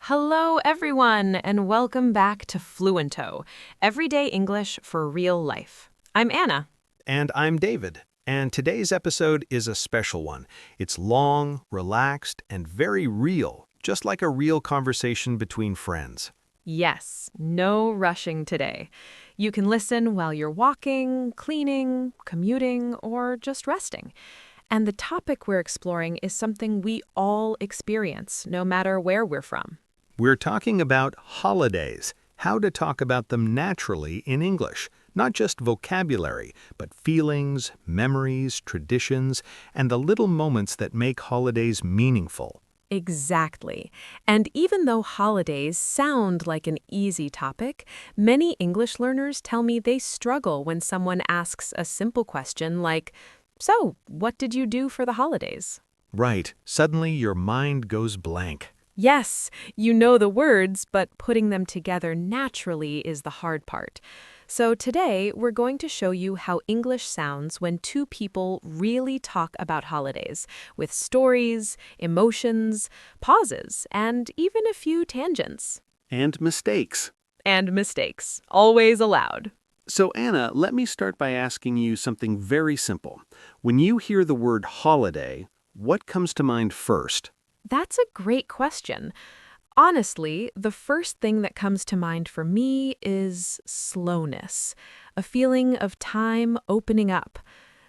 Hello, everyone, and welcome back to Fluento, everyday English for real life. I'm Anna. And I'm David. And today's episode is a special one. It's long, relaxed, and very real, just like a real conversation between friends. Yes, no rushing today. You can listen while you're walking, cleaning, commuting, or just resting. And the topic we're exploring is something we all experience, no matter where we're from. We're talking about holidays, how to talk about them naturally in English, not just vocabulary, but feelings, memories, traditions, and the little moments that make holidays meaningful. Exactly. And even though holidays sound like an easy topic, many English learners tell me they struggle when someone asks a simple question like, "So, what did you do for the holidays?" Right, suddenly your mind goes blank. Yes, you know the words, but putting them together naturally is the hard part. So today, we're going to show you how English sounds when two people really talk about holidays, with stories, emotions, pauses, and even a few tangents. And mistakes. And mistakes, always allowed. So, Anna, let me start by asking you something very simple. When you hear the word holiday, what comes to mind first? That's a great question. Honestly, the first thing that comes to mind for me is slowness, a feeling of time opening up.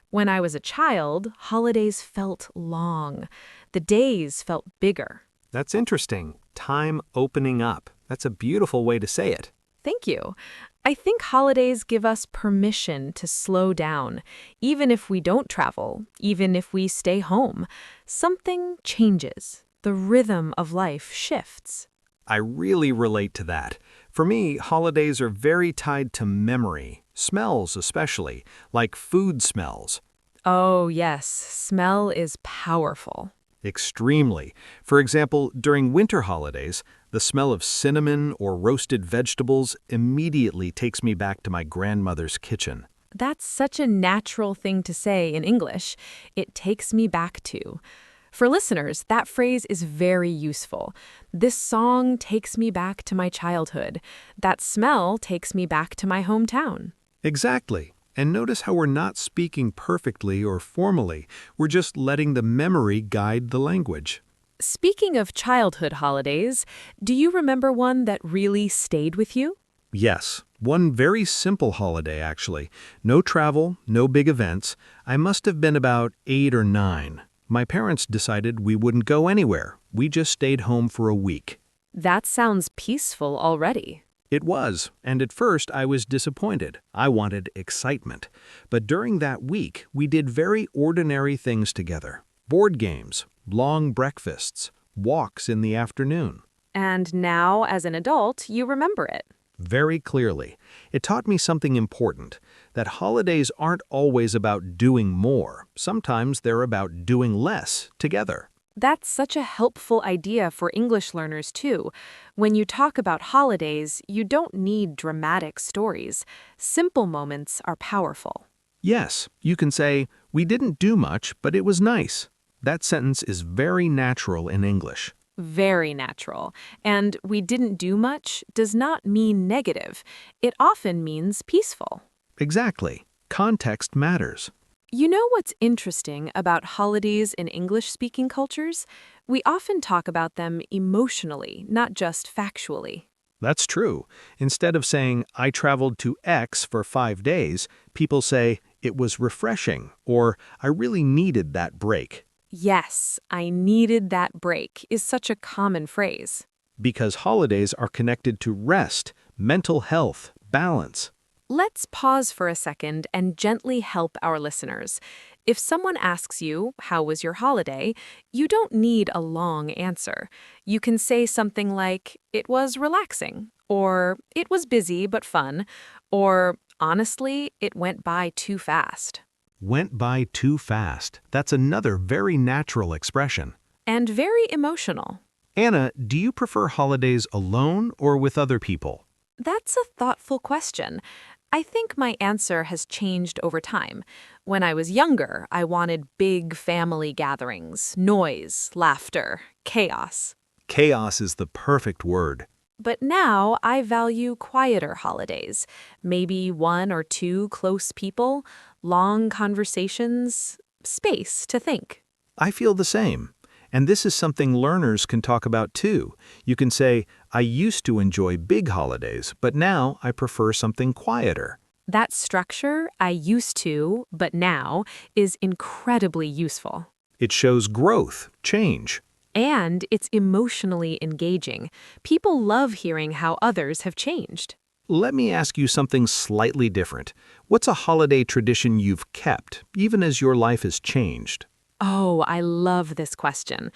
When I was a child, holidays felt long. The days felt bigger. That's interesting. Time opening up. That's a beautiful way to say it. Thank you. I think holidays give us permission to slow down. Even if we don't travel, even if we stay home, something changes. The rhythm of life shifts. I really relate to that. For me, holidays are very tied to memory, smells especially, like food smells. Oh, yes, smell is powerful. Extremely. For example, during winter holidays, the smell of cinnamon or roasted vegetables immediately takes me back to my grandmother's kitchen. That's such a natural thing to say in English. It takes me back to. For listeners, that phrase is very useful. This song takes me back to my childhood. That smell takes me back to my hometown. Exactly. And notice how we're not speaking perfectly or formally. We're just letting the memory guide the language. Speaking of childhood holidays, do you remember one that really stayed with you? Yes, one very simple holiday, actually. No travel, no big events. I must have been about 8 or 9. My parents decided we wouldn't go anywhere. We just stayed home for a week. That sounds peaceful already. It was, and at first I was disappointed. I wanted excitement. But during that week, we did very ordinary things together. Board games, long breakfasts, walks in the afternoon. And now, as an adult, you remember it. Very clearly. It taught me something important, that holidays aren't always about doing more. Sometimes they're about doing less together. That's such a helpful idea for English learners, too. When you talk about holidays, you don't need dramatic stories. Simple moments are powerful. Yes, you can say, "We didn't do much, but it was nice." That sentence is very natural in English. Very natural. And "we didn't do much" does not mean negative. It often means peaceful. Exactly. Context matters. You know what's interesting about holidays in English-speaking cultures? We often talk about them emotionally, not just factually. That's true. Instead of saying, "I traveled to X for 5 days," people say, "It was refreshing," or "I really needed that break." Yes, "I needed that break" is such a common phrase. Because holidays are connected to rest, mental health, balance. Let's pause for a second and gently help our listeners. If someone asks you, "How was your holiday?" you don't need a long answer. You can say something like, "It was relaxing," or "It was busy but fun," or "Honestly, it went by too fast." Went by too fast. That's another very natural expression. And very emotional. Anna, do you prefer holidays alone or with other people? That's a thoughtful question. I think my answer has changed over time. When I was younger, I wanted big family gatherings, noise, laughter, chaos. Chaos is the perfect word. But now I value quieter holidays, maybe one or two close people, long conversations, space to think. I feel the same. And this is something learners can talk about too. You can say, I used to enjoy big holidays, but now I prefer something quieter. That structure, I used to, but now, is incredibly useful. It shows growth, change. And it's emotionally engaging. People love hearing how others have changed. Let me ask you something slightly different. What's a holiday tradition you've kept, even as your life has changed? Oh, I love this question.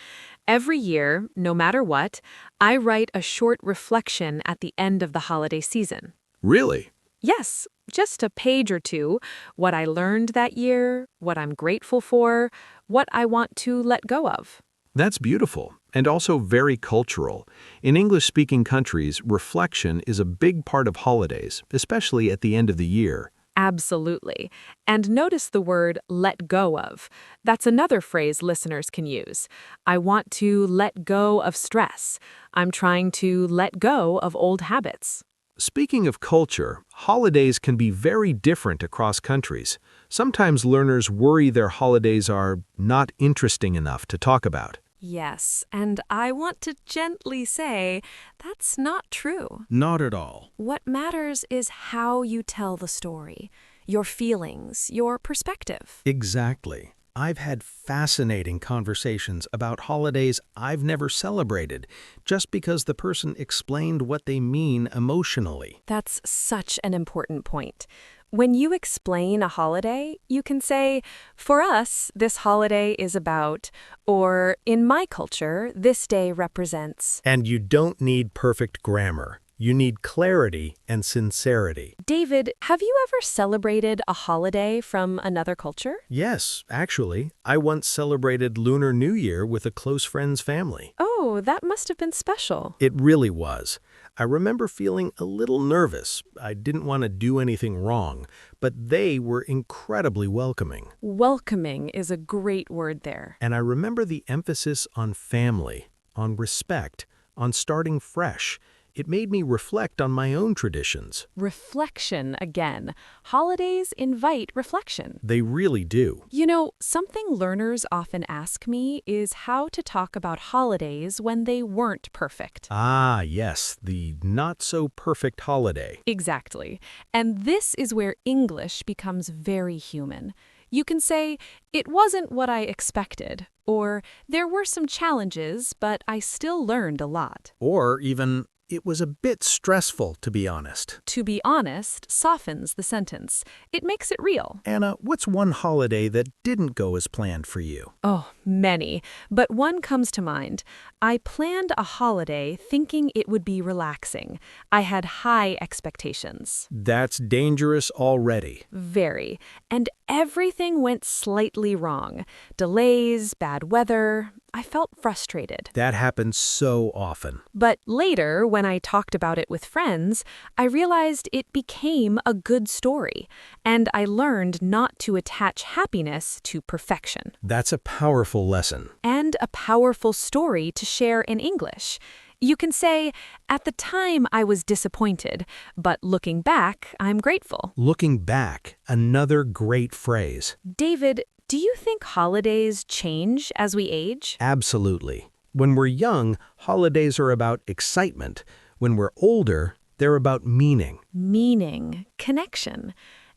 Every year, no matter what, I write a short reflection at the end of the holiday season. Really? Yes, just a page or two, what I learned that year, what I'm grateful for, what I want to let go of. That's beautiful, and also very cultural. In English-speaking countries, reflection is a big part of holidays, especially at the end of the year. Absolutely. And notice the word let go of. That's another phrase listeners can use. I want to let go of stress. I'm trying to let go of old habits. Speaking of culture, holidays can be very different across countries. Sometimes learners worry their holidays are not interesting enough to talk about. Yes, and I want to gently say that's not true. Not at all. What matters is how you tell the story, your feelings, your perspective. Exactly. I've had fascinating conversations about holidays I've never celebrated, just because the person explained what they mean emotionally. That's such an important point. When you explain a holiday, you can say, for us, this holiday is about, or in my culture, this day represents. And you don't need perfect grammar. You need clarity and sincerity. David, have you ever celebrated a holiday from another culture? Yes, actually, I once celebrated Lunar New Year with a close friend's family. Oh, that must have been special. It really was. I remember feeling a little nervous. I didn't want to do anything wrong, but they were incredibly welcoming. Welcoming is a great word there. And I remember the emphasis on family, on respect, on starting fresh. It made me reflect on my own traditions. Reflection again. Holidays invite reflection. They really do. You know, something learners often ask me is how to talk about holidays when they weren't perfect. Ah, yes, the not-so-perfect holiday. Exactly. And this is where English becomes very human. You can say, it wasn't what I expected, or there were some challenges, but I still learned a lot. Or even, it was a bit stressful, to be honest. To be honest softens the sentence. It makes it real. Anna, what's one holiday that didn't go as planned for you? Oh, many. But one comes to mind. I planned a holiday thinking it would be relaxing. I had high expectations. That's dangerous already. Very. And everything went slightly wrong. Delays, bad weather. I felt frustrated. That happens so often. But later, when I talked about it with friends, I realized it became a good story, and I learned not to attach happiness to perfection. That's a powerful lesson. And a powerful story to share in English. You can say, at the time I was disappointed, but looking back, I'm grateful. Looking back, another great phrase. David, do you think holidays change as we age? Absolutely. When we're young, holidays are about excitement. When we're older, they're about meaning. Meaning, connection,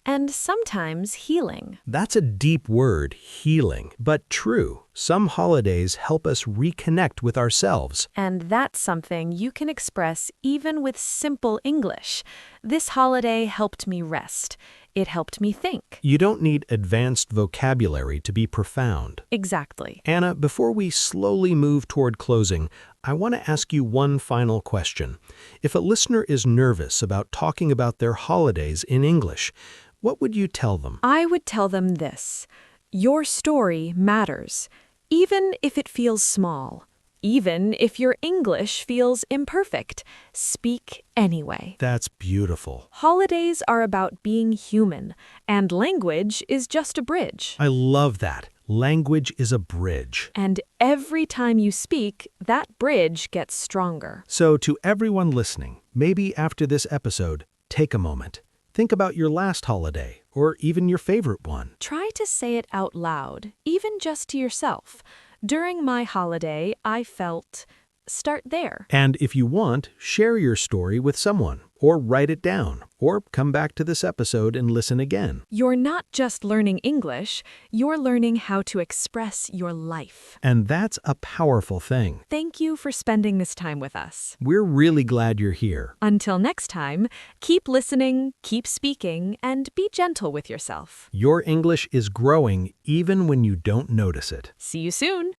and sometimes healing. That's a deep word, healing, but true. Some holidays help us reconnect with ourselves. And that's something you can express even with simple English. This holiday helped me rest. It helped me think. You don't need advanced vocabulary to be profound. Exactly. Anna, before we slowly move toward closing, I want to ask you one final question. If a listener is nervous about talking about their holidays in English, what would you tell them? I would tell them this. Your story matters, even if it feels small, Even if your English feels imperfect, speak anyway. That's beautiful. Holidays are about being human, and language is just a bridge. I love that. Language is a bridge. And every time you speak, that bridge gets stronger. So to everyone listening, maybe after this episode, take a moment. Think about your last holiday, or even your favorite one. Try to say it out loud, even just to yourself. During my holiday, I felt... Start there. And if you want, share your story with someone, or write it down, or come back to this episode and listen again. You're not just learning English, you're learning how to express your life. And that's a powerful thing. Thank you for spending this time with us. We're really glad you're here. Until next time, keep listening, keep speaking, and be gentle with yourself. Your English is growing even when you don't notice it. See you soon.